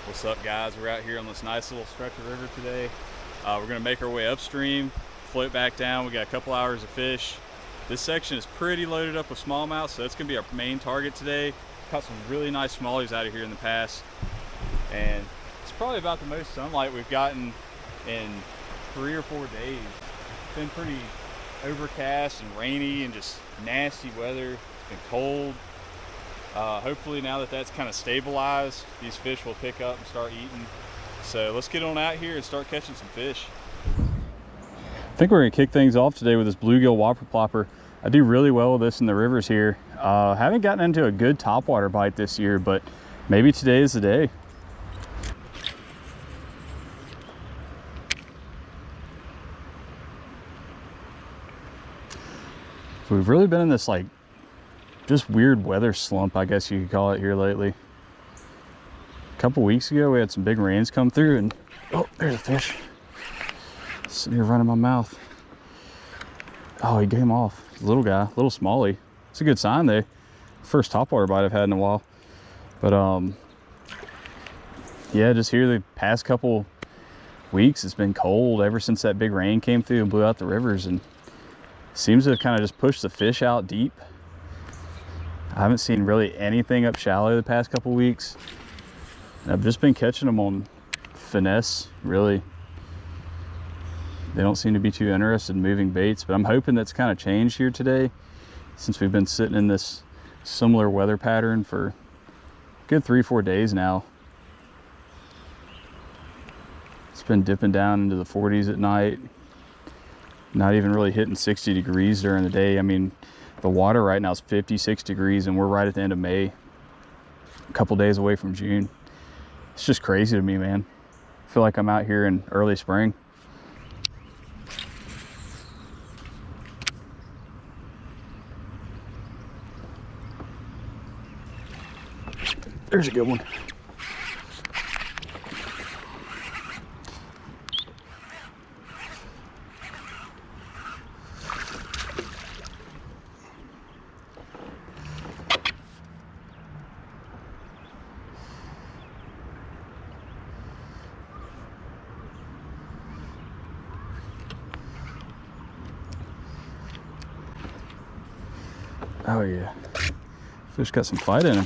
What's up, guys? We're out here on this nice little stretch of river today. We're gonna make our way upstream, float back down. We got a couple hours of fish. This section is pretty loaded up with smallmouth, so that's gonna be our main target today. Caught some really nice smallies out of here in the past, and it's probably about the most sunlight we've gotten in 3 or 4 days. It's been pretty overcast and rainy and just nasty weather. It's been cold. Hopefully now that that's kind of stabilized, these fish will pick up and start eating. So let's get on out here and start catching some fish. I think we're gonna kick things off today with this bluegill whopper plopper. I do really well with this in the rivers here. Haven't gotten into a good topwater bite this year, but maybe today is the day. So we've really been in this like just weird weather slump, I guess you could call it, here lately. A couple weeks ago we had some big rains come through and oh, there's a fish sitting here running my mouth. Oh, he came off. Little guy, little smallie. It's a good sign though. First topwater bite I've had in a while. But yeah, just here the past couple weeks it's been cold ever since that big rain came through and blew out the rivers, and seems to have kind of just pushed the fish out deep. I haven't seen really anything up shallow the past couple weeks. I've just been catching them on finesse, really. They don't seem to be too interested in moving baits, but I'm hoping that's kind of changed here today, since we've been sitting in this similar weather pattern for a good 3-4 days now. It's been dipping down into the 40s at night, not even really hitting 60 degrees during the day. I mean, the water right now is 56 degrees and we're right at the end of May, a couple days away from June. It's just crazy to me, man. I feel like I'm out here in early spring. There's a good one. Oh yeah, fish got some fight in him.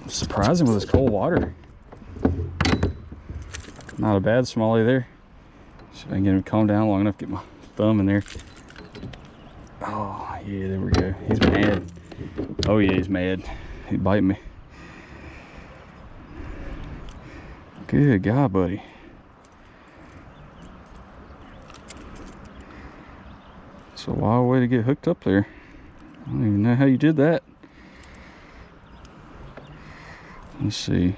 Surprising with this cold water. Not a bad smallie there. See if I can get him to calm down long enough to get my thumb in there. Oh yeah, there we go. He's mad. Oh yeah, he's mad. He's biting me. Good God, buddy. It's a wild way to get hooked up there. I don't even know how you did that. Let's see.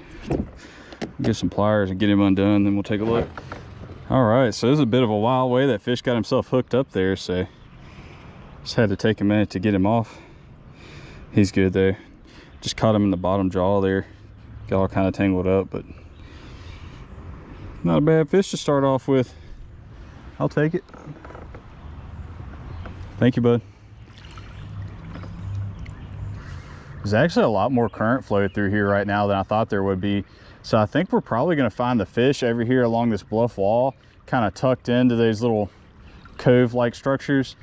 Get some pliers and get him undone, then we'll take a look. All right, so this is a bit of a wild way that fish got himself hooked up there, so just had to take a minute to get him off. He's good though. Just caught him in the bottom jaw there. Got all kind of tangled up, but not a bad fish to start off with. I'll take it. Thank you, bud. There's actually a lot more current flow through here right now than I thought there would be. So I think we're probably gonna find the fish over here along this bluff wall, kind of tucked into those little cove-like structures,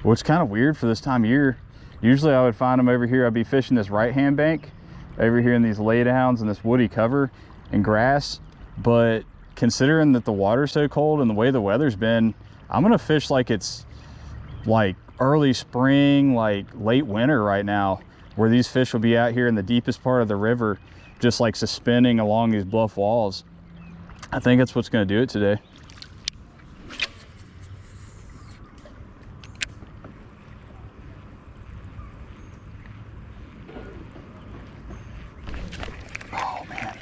which is kind of weird for this time of year. Usually I would find them over here. I'd be fishing this right-hand bank over here in these laydowns and this woody cover and grass. But considering that the water's so cold and the way the weather's been, I'm gonna fish like it's like early spring, like late winter right now, where these fish will be out here in the deepest part of the river, just like suspending along these bluff walls. I think that's what's gonna do it today. Oh man,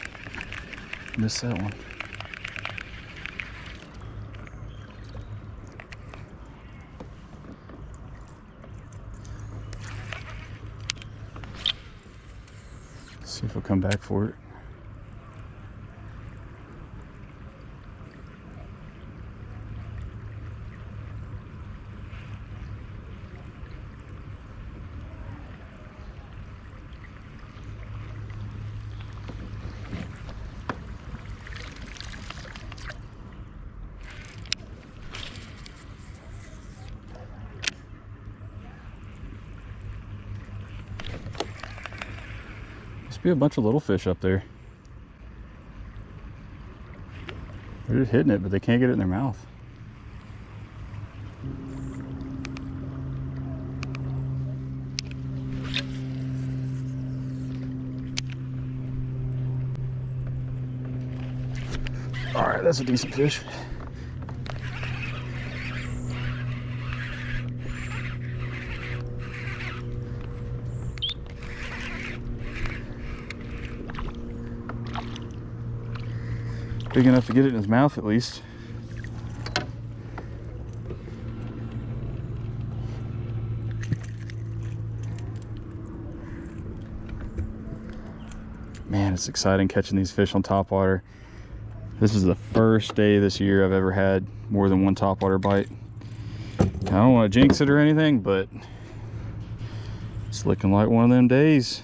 missed that one. See if we'll come back for it. Must be a bunch of little fish up there. They're just hitting it, but they can't get it in their mouth. All right, that's a decent fish. Big enough to get it in his mouth at least. Man, it's exciting catching these fish on topwater. This is the first day this year I've ever had more than one topwater bite. I don't want to jinx it or anything, but it's looking like one of them days.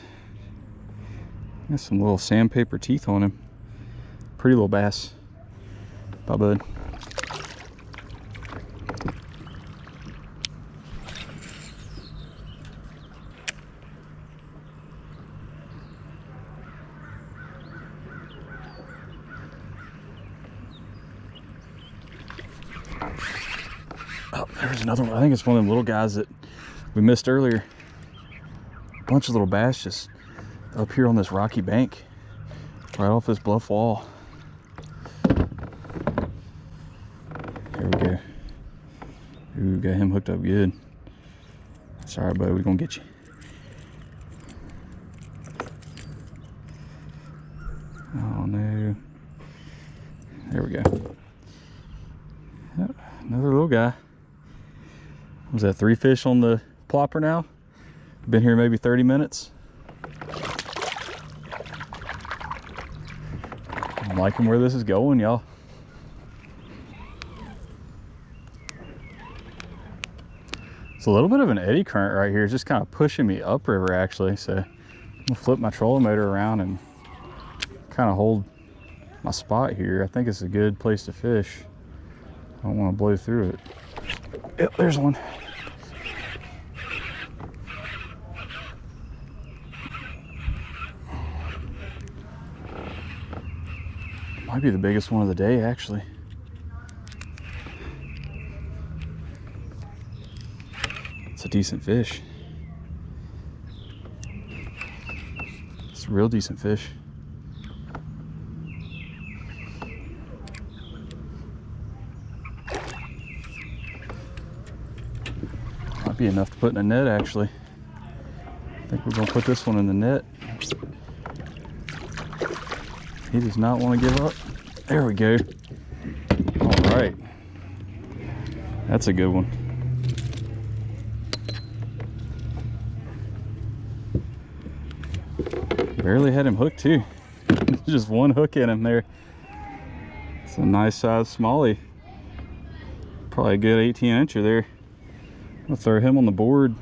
Got some little sandpaper teeth on him. Pretty little bass. Bye, bud. Oh, there's another one. I think it's one of them little guys that we missed earlier. A bunch of little bass just up here on this rocky bank, right off this bluff wall. Here we go. Ooh, got him hooked up good. Sorry, bud, we're gonna get you. Oh no. There we go. Yep, another little guy. Was that 3 fish on the plopper now? Been here maybe 30 minutes. I'm liking where this is going, y'all. It's a little bit of an eddy current right here. It's just kind of pushing me upriver actually. So I'm gonna flip my trolling motor around and kind of hold my spot here. I think it's a good place to fish. I don't want to blow through it. Yep, there's one. Might be the biggest one of the day actually. It's a decent fish. It's a real decent fish. Might be enough to put in a net actually. I think we're gonna put this one in the net. He does not want to give up. There we go. All right. That's a good one. Barely had him hooked too. Just one hook in him there. It's a nice size smallie. Probably a good 18-incher there. I'll throw him on the board.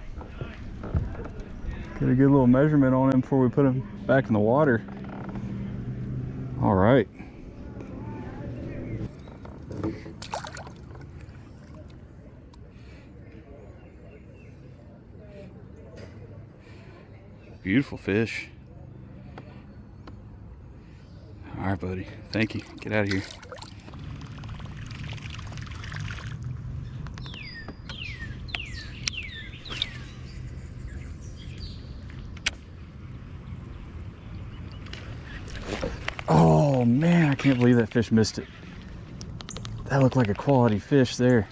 Get a good little measurement on him before we put him back in the water. All right. Beautiful fish. All right, buddy. Thank you. Get out of here. Oh man, I can't believe that fish missed it. That looked like a quality fish there.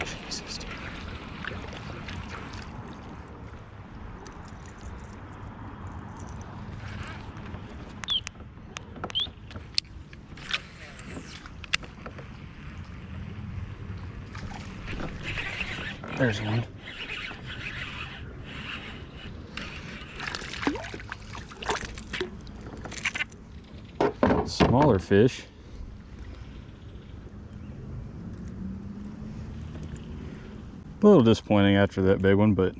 Jesus, dude. There's one. Smaller fish. A little disappointing after that big one, but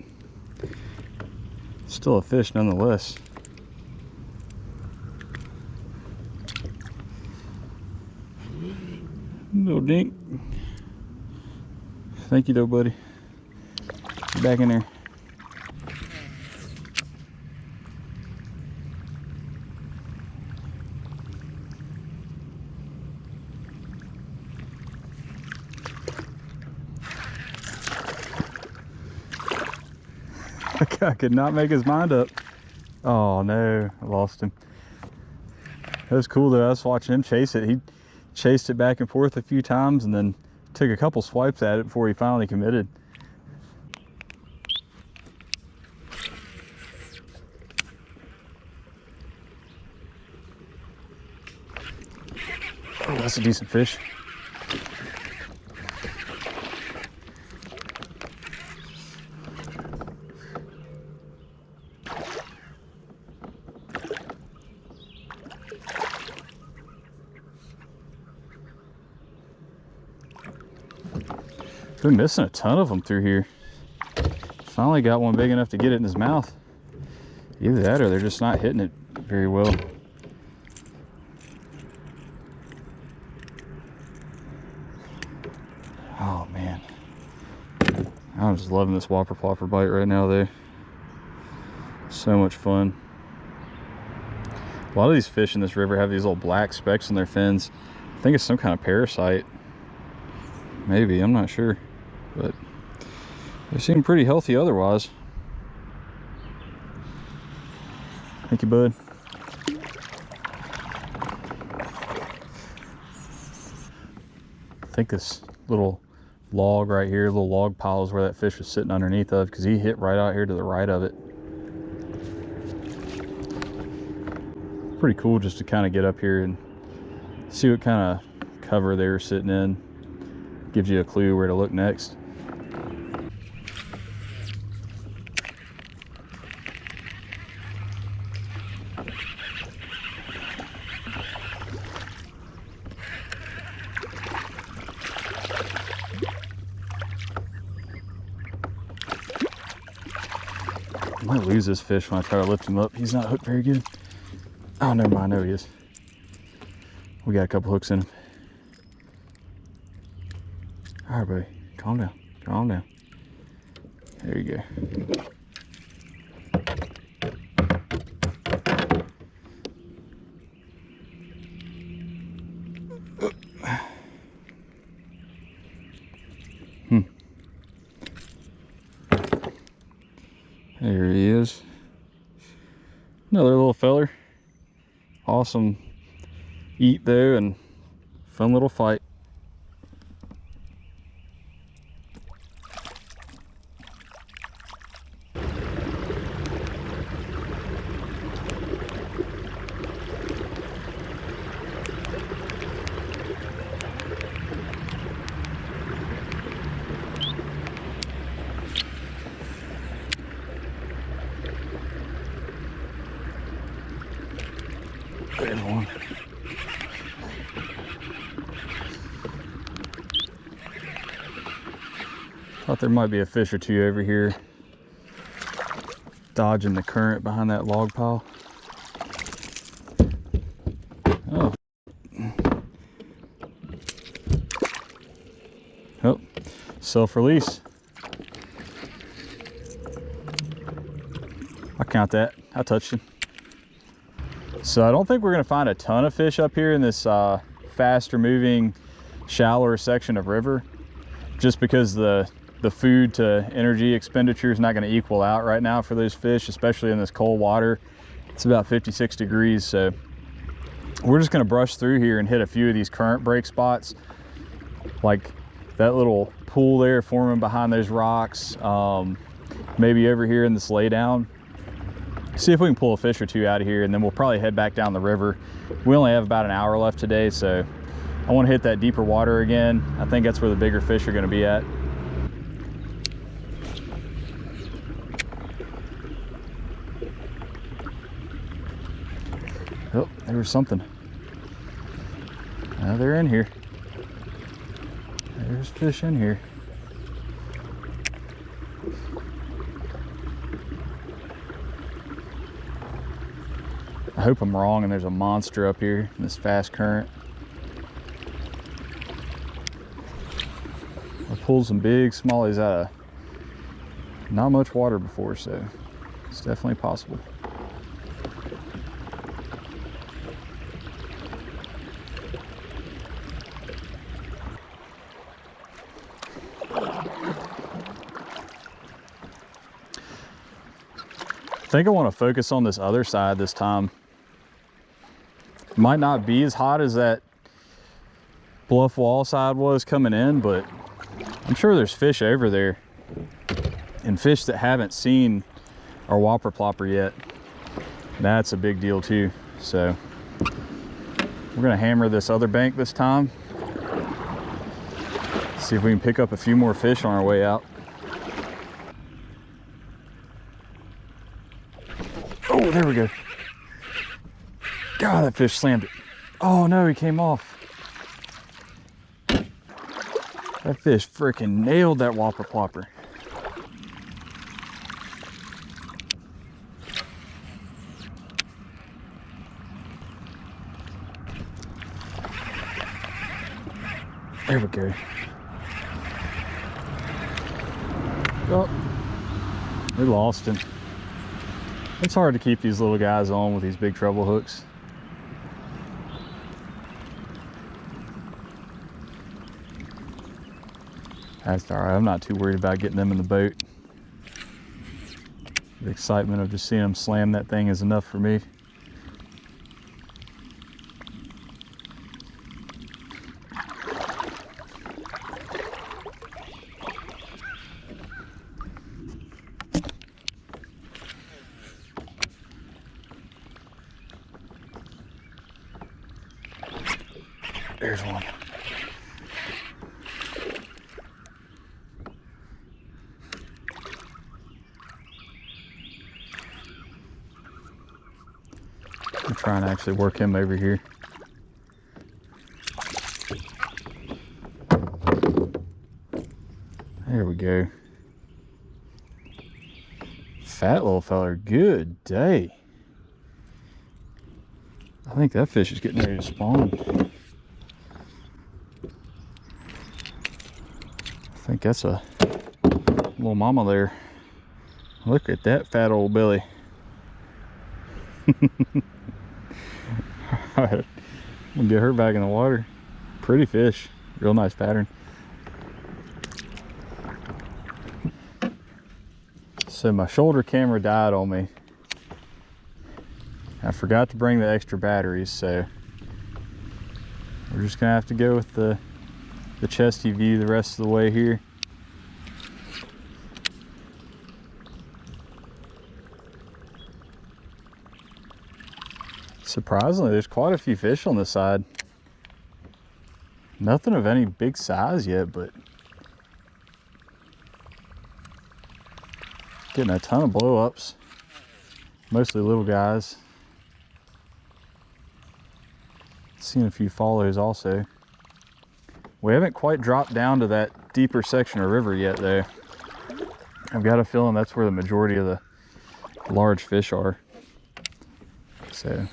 still a fish nonetheless. Little dink. Thank you though, buddy. Get back in there. That guy could not make his mind up. Oh no, I lost him. That was cool though. I was watching him chase it. He chased it back and forth a few times and then took a couple swipes at it before he finally committed. Oh, that's a decent fish. Been missing a ton of them through here. Finally got one big enough to get it in his mouth. Either that or they're just not hitting it very well. Oh man, I'm just loving this whopper plopper bite right now though. So much fun. A lot of these fish in this river have these little black specks on their fins. I think it's some kind of parasite. Maybe, I'm not sure, but they seem pretty healthy otherwise. Thank you, bud. I think this little log right here, little log pile, is where that fish was sitting underneath of, because he hit right out here to the right of it. Pretty cool just to kind of get up here and see what kind of cover they were sitting in. Gives you a clue where to look next. I might lose this fish when I try to lift him up. He's not hooked very good. Oh, never mind. I know he is. We got a couple hooks in him. All right, buddy. Calm down. Calm down. There you go. There he is. Another little feller. Awesome eat though, and fun little fight. There's one. Thought there might be a fish or two over here dodging the current behind that log pile. Oh. Oh, self-release. I'll count that. I touched him. So I don't think we're going to find a ton of fish up here in this faster moving, shallower section of river, just because the food to energy expenditure is not going to equal out right now for those fish, especially in this cold water. It's about 56 degrees, so we're just going to brush through here and hit a few of these current break spots, like that little pool there forming behind those rocks, maybe over here in this laydown. See if we can pull a fish or two out of here, and then we'll probably head back down the river. We only have about an hour left today, so I want to hit that deeper water again. I think that's where the bigger fish are going to be at. Oh, there was something. They're in here. There's fish in here. I hope I'm wrong and there's a monster up here in this fast current. pulled some big smallies out of not much water before, so it's definitely possible. I think I want to focus on this other side this time. It might not be as hot as that bluff wall side was coming in, but I'm sure there's fish over there, and fish that haven't seen our whopper plopper yet. That's a big deal too. So we're gonna hammer this other bank this time, see if we can pick up a few more fish on our way out. Oh, there we go. God, that fish slammed it. Oh no, he came off. That fish freaking nailed that whopper plopper. There we go. Oh, we lost him. It's hard to keep these little guys on with these big treble hooks. That's all right. I'm not too worried about getting them in the boat. The excitement of just seeing them slam that thing is enough for me. There's one. I'm trying to actually work him over here. There we go. Fat little feller, good day. I think that fish is getting ready to spawn. I think that's a little mama there. Look at that fat old belly. Alright, we'll get her back in the water. Pretty fish, real nice pattern. So my shoulder camera died on me. I forgot to bring the extra batteries, so we're just gonna have to go with the chesty view the rest of the way here. Surprisingly, there's quite a few fish on this side. Nothing of any big size yet, but getting a ton of blow-ups. Mostly little guys. Seen a few follows also. We haven't quite dropped down to that deeper section of river yet though. I've got a feeling that's where the majority of the large fish are. So,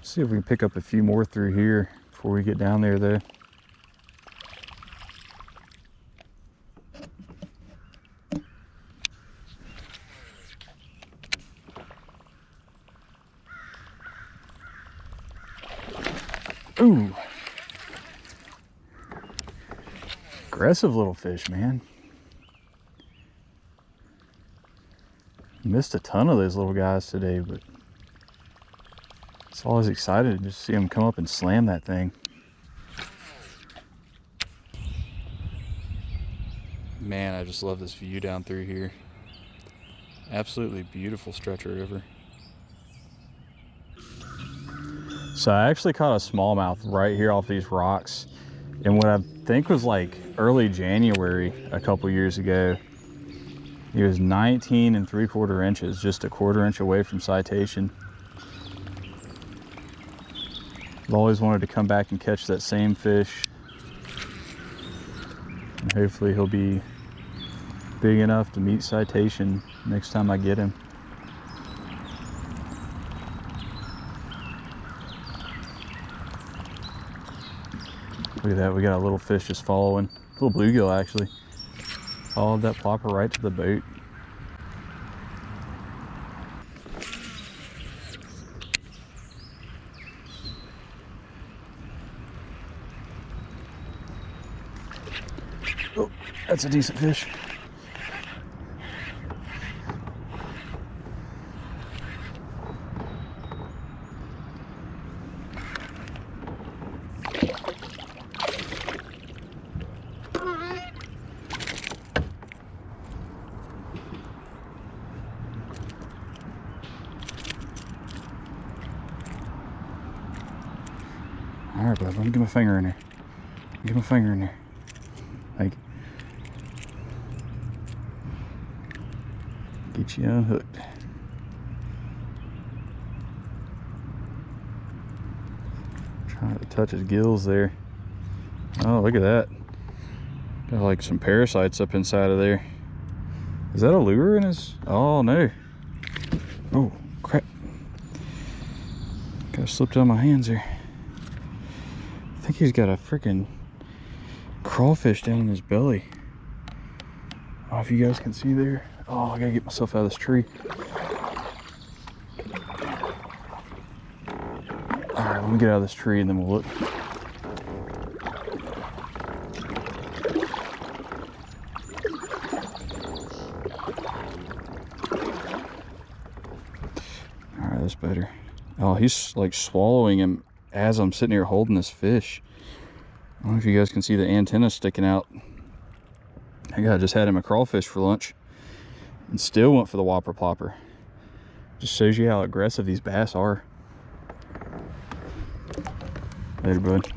see if we can pick up a few more through here before we get down there though. Ooh. Aggressive little fish, man. Missed a ton of those little guys today, but it's always excited to just see them come up and slam that thing. Man, I just love this view down through here. Absolutely beautiful stretch of river. So I actually caught a smallmouth right here off these rocks in what I think was like early January a couple years ago. He was 19 3/4 inches, just a 1/4 inch away from citation. I've always wanted to come back and catch that same fish. And hopefully he'll be big enough to meet citation next time I get him. Look at that, we got a little fish just following. A little bluegill actually. Followed that plopper right to the boat. Oh, that's a decent fish. All right, bud, let me get my finger in there. Get my finger in there. Thank you. Get you unhooked. Trying to touch his gills there. Oh, look at that. Got like some parasites up inside of there. Is that a lure in his? Oh no. Oh crap. Got slipped out of my hands here. I think he's got a freaking crawfish down in his belly. I don't know if you guys can see there. Oh, I gotta get myself out of this tree. All right, let me get out of this tree and then we'll look. All right, that's better. Oh, he's like swallowing him as I'm sitting here holding this fish. I don't know if you guys can see the antenna sticking out. I think I just had him a crawfish for lunch and still went for the whopper plopper. Just shows you how aggressive these bass are. Later, bud.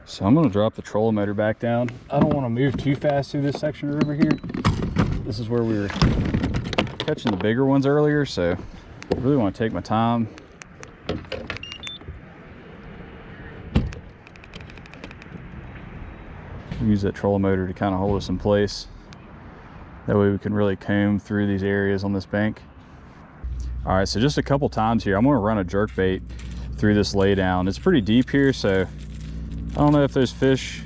So I'm gonna drop the trolling motor back down. I don't want to move too fast through this section of the river here. This is where we were catching the bigger ones earlier, so I really want to take my time. Use that trolling motor to kind of hold us in place. That way we can really comb through these areas on this bank. All right, so just a couple times here, I'm gonna run a jerk bait through this laydown. It's pretty deep here, so I don't know if those fish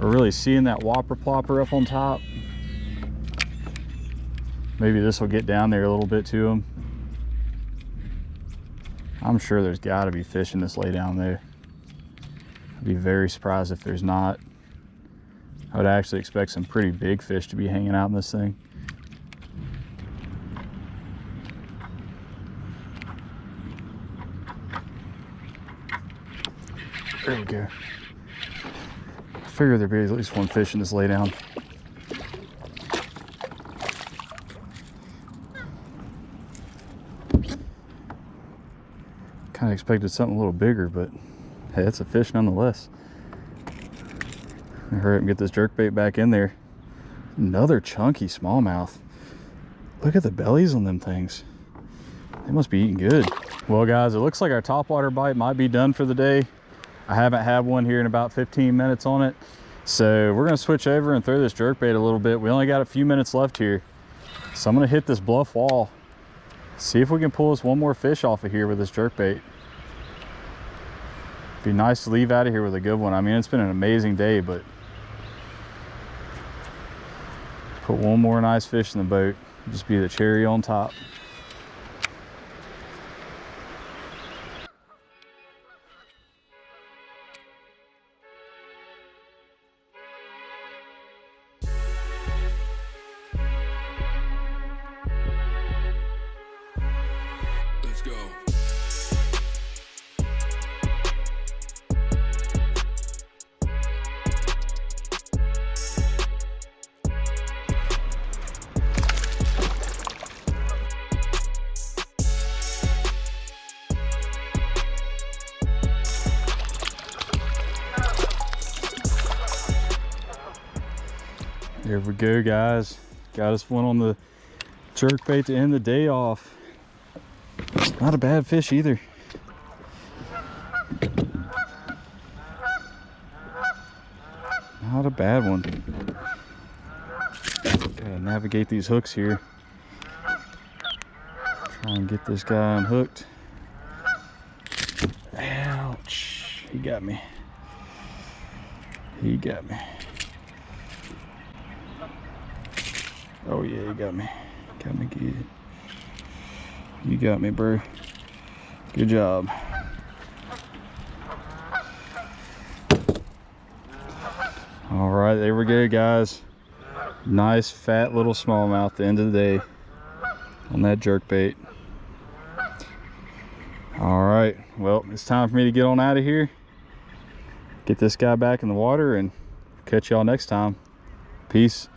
are really seeing that whopper plopper up on top. Maybe this will get down there a little bit to them. I'm sure there's gotta be fish in this laydown though. I'd be very surprised if there's not. I would actually expect some pretty big fish to be hanging out in this thing. There we go. I figure there'd be at least one fish in this laydown. Kind of expected something a little bigger, but hey, it's a fish nonetheless. Hurry up and get this jerkbait back in there. Another chunky smallmouth. Look at the bellies on them things. They must be eating good. Well guys, it looks like our topwater bite might be done for the day. I haven't had one here in about 15 minutes on it. So we're gonna switch over and throw this jerkbait a little bit. We only got a few minutes left here. So I'm gonna hit this bluff wall. See if we can pull us one more fish off of here with this jerkbait. Be nice to leave out of here with a good one. I mean, it's been an amazing day, but put one more nice fish in the boat. Just be the cherry on top. Let's go. There we go, guys. Got us one on the jerkbait to end the day off. Not a bad fish either. Not a bad one. Gotta navigate these hooks here. Try and get this guy unhooked. Ouch. He got me. He got me. Oh yeah, you got me. Got me good. You got me, bro. Good job. All right, there we go, guys. Nice fat little smallmouth at the end of the day on that jerkbait. All right, well, it's time for me to get on out of here. Get this guy back in the water and catch y'all next time. Peace.